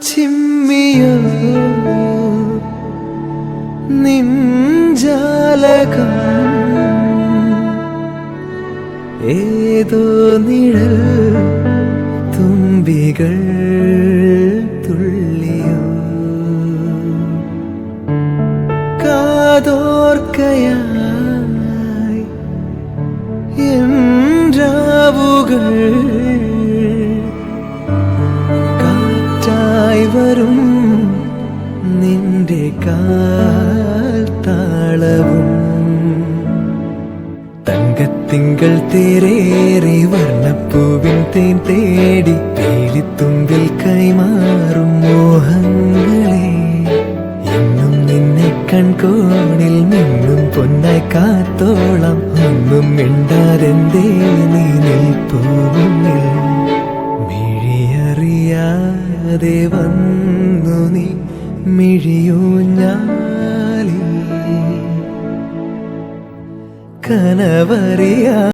ചിമ്മിയോ നിഞ്ചാലകം ഏതോ നിഴൽ തുമ്പികൾ തുള്ളിയോ കാതോർക്കയായി രാവുകൾ കാറ്റായി വരും നിന്റെ കാൽ താളവും തങ്കത്തിങ്കൾ തേരേറി വർണ്ണപ്പൂവിൻ തേൻ തേടി പേലിത്തുമ്പിൽ കൈമാറും മോഹങ്ങളെ എന്നും നിന്നെ കൺകോണിൽ നിന്നും പൊന്നായി കാത്തോളം ഒന്നും മിണ്ടാതെന്തേ നീ നിൽപ്പൂവിൽ മിഴിയറിയാതെ വന്നു നീ മിഴിയൂഞ്ഞാലിൽ കനവറിയാ